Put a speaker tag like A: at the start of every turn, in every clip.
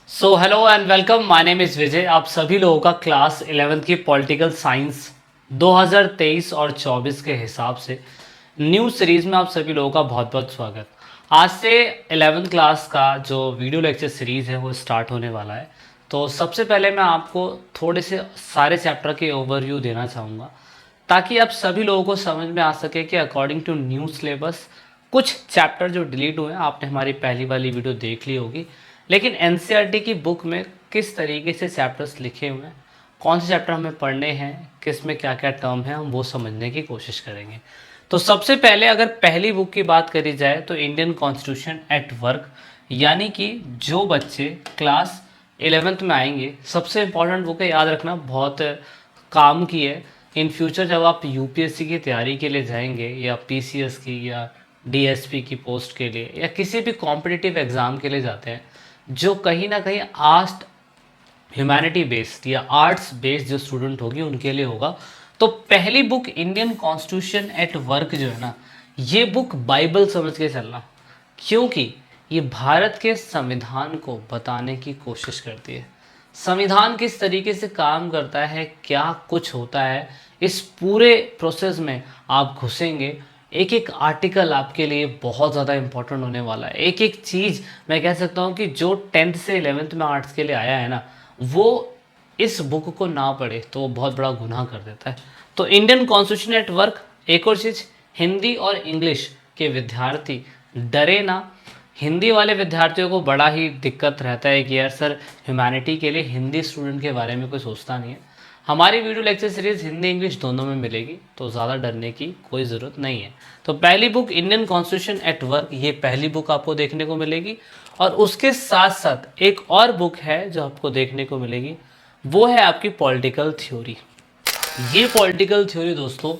A: So hello and welcome, my name is Vijay. आप सभी लोगों का क्लास 11th की पॉलिटिकल साइंस 2023 और 24 के हिसाब से न्यू सीरीज़ में आप सभी लोगों का बहुत बहुत स्वागत। आज से 11th क्लास का जो वीडियो लेक्चर सीरीज़ है वो स्टार्ट होने वाला है। तो सबसे पहले मैं आपको थोड़े से सारे चैप्टर के ओवरव्यू देना चाहूँगा ताकि आप सभी लोगों को समझ में आ सके कि अकॉर्डिंग टू न्यू सिलेबस कुछ चैप्टर जो डिलीट हुए हैं, आपने हमारी पहली वाली वीडियो देख ली होगी, लेकिन एनसीईआरटी की बुक में किस तरीके से चैप्टर्स लिखे हुए हैं, कौन से चैप्टर हमें पढ़ने हैं, किस में क्या क्या टर्म है, हम वो समझने की कोशिश करेंगे। तो सबसे पहले अगर पहली बुक की बात करी जाए तो इंडियन कॉन्स्टिट्यूशन एट वर्क, यानी कि जो बच्चे क्लास 11th में आएंगे, सबसे इम्पॉर्टेंट बुक है, याद रखना, बहुत काम की है। इन फ्यूचर जब आप यूपीएससी की तैयारी के लिए जाएंगे या पीसीएस की या डीएसपी की पोस्ट के लिए या किसी भी कॉम्पिटिटिव एग्ज़ाम के लिए जाते हैं, जो कहीं ना कहीं आर्ट्स ह्यूमैनिटी बेस्ड या आर्ट्स बेस्ड जो स्टूडेंट होगी उनके लिए होगा। तो पहली book Indian constitution at work जो है ना, ये बुक बाइबल समझ के चलना, क्योंकि ये भारत के संविधान को बताने की कोशिश करती है। संविधान किस तरीके से काम करता है, क्या कुछ होता है, इस पूरे प्रोसेस में आप घुसेंगे। एक एक आर्टिकल आपके लिए बहुत ज़्यादा इंपॉर्टेंट होने वाला है। एक एक चीज़ मैं कह सकता हूँ कि जो 10th से 11th में आर्ट्स के लिए आया है ना, वो इस बुक को ना पढ़े तो वो बहुत बड़ा गुनाह कर देता है। तो इंडियन कॉन्स्टिट्यूशन एट वर्क। एक और चीज़, हिंदी और इंग्लिश के विद्यार्थी डरे ना। हिंदी वाले विद्यार्थियों को बड़ा ही दिक्कत रहता है कि यार सर, ह्यूमैनिटी के लिए हिंदी स्टूडेंट के बारे में कोई सोचता नहीं है। हमारी video lecture series Hindi English दोनों में मिलेगी, तो ज़्यादा डरने की कोई ज़रूरत नहीं है। तो पहली book Indian constitution at work, ये पहली बुक आपको देखने को मिलेगी। और उसके साथ साथ एक और बुक है जो आपको देखने को मिलेगी, वो है आपकी पॉलिटिकल थ्योरी। ये पॉलिटिकल थ्योरी दोस्तों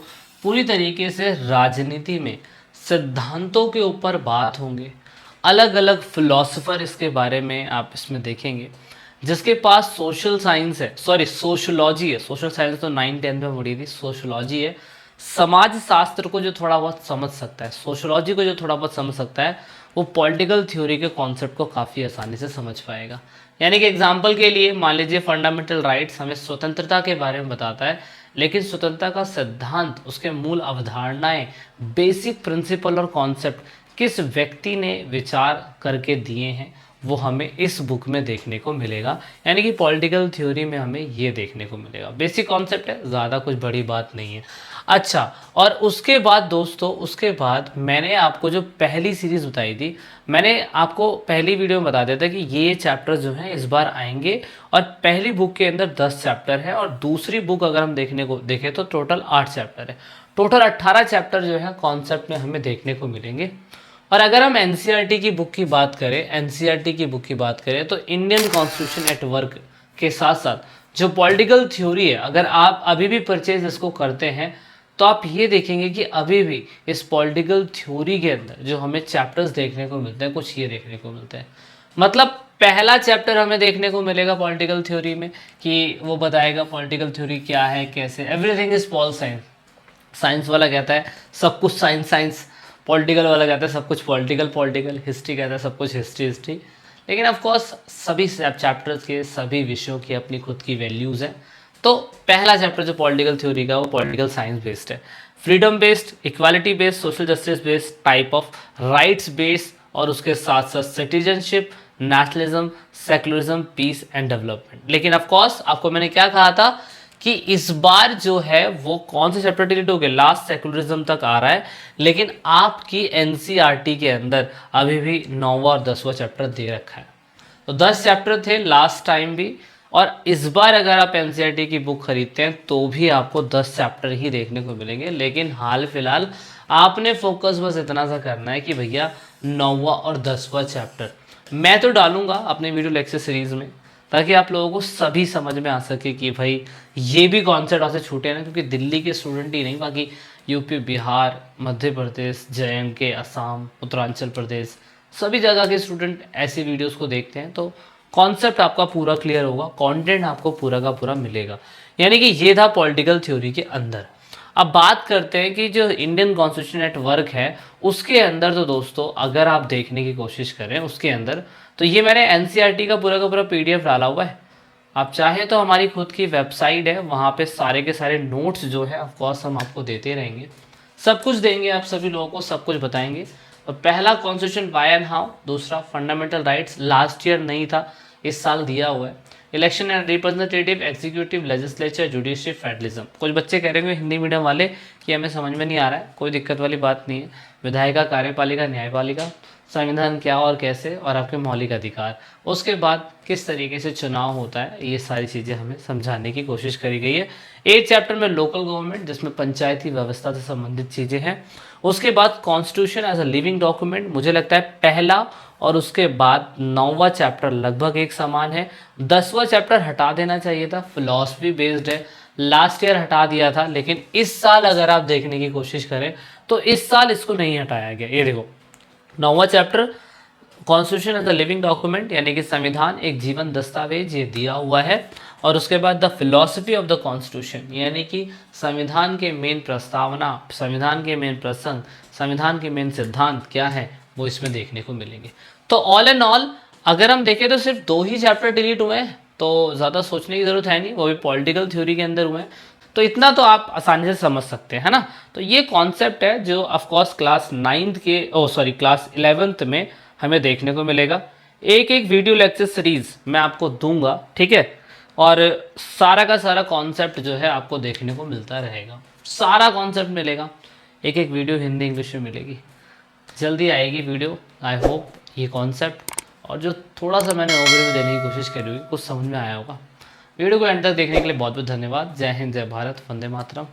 A: पूरी तरीके से राजनीति में सिद्धांतों के ऊपर बात होंगे। अलग अलग फिलोसोफर इसके बारे में आप इसमें देखेंगे। जिसके पास सोशल साइंस है, सॉरी सोशोलॉजी है, सोशल साइंस तो 9-10 में पढ़ी थी, सोशोलॉजी है। समाज शास्त्र को जो थोड़ा बहुत समझ सकता है, सोशोलॉजी को जो थोड़ा बहुत समझ सकता है, वो पॉलिटिकल थ्योरी के कॉन्सेप्ट को काफ़ी आसानी से समझ पाएगा। यानी कि एग्जाम्पल के लिए मान लीजिए फंडामेंटल राइट्स हमें स्वतंत्रता के बारे में बताता है, लेकिन स्वतंत्रता का सिद्धांत, उसके मूल अवधारणाएं, बेसिक प्रिंसिपल और कॉन्सेप्ट किस व्यक्ति ने विचार करके दिए हैं, वो हमें इस बुक में देखने को मिलेगा। यानी कि पॉलिटिकल थ्योरी में हमें ये देखने को मिलेगा। बेसिक कॉन्सेप्ट है, ज़्यादा कुछ बड़ी बात नहीं है। अच्छा, और उसके बाद दोस्तों, उसके बाद मैंने आपको जो पहली सीरीज़ बताई थी, मैंने आपको पहली वीडियो में बता दिया था कि ये चैप्टर जो हैं इस बार आएंगे। और पहली बुक के अंदर 10 चैप्टर है और दूसरी बुक अगर हम देखने को देखें तो टोटल 8 चैप्टर है। टोटल 18 चैप्टर जो है कॉन्सेप्ट में हमें देखने को मिलेंगे। और अगर हम एनसीईआरटी की बुक की बात करें, एनसीईआरटी की बुक की बात करें तो इंडियन कॉन्स्टिट्यूशन एट वर्क के साथ साथ जो पॉलिटिकल थ्योरी है, अगर आप अभी भी परचेज इसको करते हैं तो आप ये देखेंगे कि अभी भी इस पॉलिटिकल थ्योरी के अंदर जो हमें चैप्टर्स देखने को मिलते हैं, कुछ ये देखने को मिलते हैं। मतलब पहला चैप्टर हमें देखने को मिलेगा पॉलिटिकल थ्योरी में कि वो बताएगा पॉलिटिकल थ्योरी क्या है, कैसे, everything is pol science. Science वाला कहता है सब कुछ साइंस साइंस, पॉलिटिकल वाला कहता है सब कुछ पॉलिटिकल पॉलिटिकल, हिस्ट्री कहता है सब कुछ हिस्ट्री हिस्ट्री। लेकिन ऑफ कोर्स सभी चैप्टर्स के, सभी विषयों की अपनी खुद की वैल्यूज़ हैं। तो पहला चैप्टर जो पॉलिटिकल थ्योरी का, वो पॉलिटिकल साइंस बेस्ड है। Freedom based, equality based, social justice based, type of rights based, और उसके साथ साथ citizenship, nationalism, secularism, peace and development. लेकिन ऑफ कोर्स आपको मैंने क्या कहा था कि इस बार जो है वो कौन से चैप्टर डिलीट हो गए, लास्ट सेकुलरिज्म तक आ रहा है, लेकिन आपकी एनसीईआरटी के अंदर अभी भी 9वां और 10वां चैप्टर दे रखा है। तो 10 चैप्टर थे लास्ट टाइम भी, और इस बार अगर आप एनसीईआरटी की बुक खरीदते हैं तो भी आपको 10 चैप्टर ही देखने को मिलेंगे। लेकिन हाल फिलहाल आपने फोकस बस इतना सा करना है कि भैया 9वां और 10वां चैप्टर मैं तो डालूंगा अपने वीडियो लेक्चर सीरीज़ में, ताकि आप लोगों को सभी समझ में आ सके कि भाई ये भी कॉन्सेप्ट आपसे छूटे ना। क्योंकि दिल्ली के स्टूडेंट ही नहीं, बाकी यूपी, बिहार, मध्य प्रदेश, जेएंडके, असम, उत्तरांचल प्रदेश, सभी जगह के स्टूडेंट ऐसी वीडियोस को देखते हैं। तो कॉन्सेप्ट आपका पूरा क्लियर होगा, कंटेंट आपको पूरा का पूरा मिलेगा। यानी कि ये था पॉलिटिकल थ्योरी के अंदर। अब बात करते हैं कि जो इंडियन कॉन्स्टिट्यूशन एट वर्क है उसके अंदर, तो दोस्तों अगर आप देखने की कोशिश करें उसके अंदर, तो ये मैंने एनसीईआरटी का पूरा पीडीएफ डाला हुआ है। आप चाहें तो हमारी खुद की वेबसाइट है, वहाँ पे सारे के सारे नोट्स जो है ऑफकोर्स हम आपको देते रहेंगे, सब कुछ देंगे, आप सभी लोगों को सब कुछ बताएंगे। तो पहला कॉन्स्टिट्यूशन व्हाई एंड हाउ, दूसरा फंडामेंटल राइट्स, लास्ट ईयर नहीं था, इस साल दिया हुआ है। Election and representative, executive, legislature, judiciary, federalism. कुछ बच्चे कह रहे होंगे हिंदी मीडियम वाले कि हमें समझ में नहीं आ रहा है, कोई दिक्कत वाली बात नहीं है। विधायिका, कार्यपालिका, न्यायपालिका, संविधान क्या और कैसे, और आपके मौलिक अधिकार, उसके बाद किस तरीके से चुनाव होता है, ये सारी चीज़ें हमें समझाने की कोशिश करी गई है। 8 चैप्टर में लोकल गवर्नमेंट, जिसमें पंचायती व्यवस्था से संबंधित चीज़ें हैं। उसके बाद constitution as a living document, मुझे लगता है पहला और उसके बाद 9वां चैप्टर लगभग एक समान है। 10वां चैप्टर हटा देना चाहिए था, फिलॉसफी बेस्ड है, लास्ट ईयर हटा दिया था, लेकिन इस साल अगर आप देखने की कोशिश करें तो इस साल इसको नहीं हटाया गया। ये देखो 9वां chapter constitution as a living document, यानी कि संविधान एक जीवन दस्तावेज, ये दिया हुआ है। और उसके बाद the philosophy of the constitution, यानी कि संविधान के मेन प्रस्तावना, संविधान के मेन प्रसंग, संविधान के मेन सिद्धांत क्या है, वो इसमें देखने को मिलेंगे। तो ऑल एंड ऑल अगर हम देखें तो सिर्फ 2 ही चैप्टर डिलीट हुए हैं, तो ज़्यादा सोचने की ज़रूरत है नहीं, वो भी पॉलिटिकल थ्योरी के अंदर हुए हैं। तो इतना तो आप आसानी से समझ सकते हैं, है ना। तो ये कॉन्सेप्ट है जो ऑफकोर्स क्लास 9th के क्लास 11th में हमें देखने को मिलेगा। एक एक वीडियो लेक्चर सीरीज मैं आपको दूंगा, ठीक है, और सारा का सारा कॉन्सेप्ट जो है आपको देखने को मिलता रहेगा, सारा कॉन्सेप्ट मिलेगा। एक एक वीडियो हिंदी इंग्लिश में मिलेगी, जल्दी आएगी वीडियो। आई होप ये कॉन्सेप्ट और जो थोड़ा सा मैंने ओवरव्यू देने की कोशिश करी हुई कुछ समझ में आया होगा। वीडियो को एंड तक देखने के लिए बहुत बहुत धन्यवाद। जय हिंद, जय भारत, वंदे मातरम।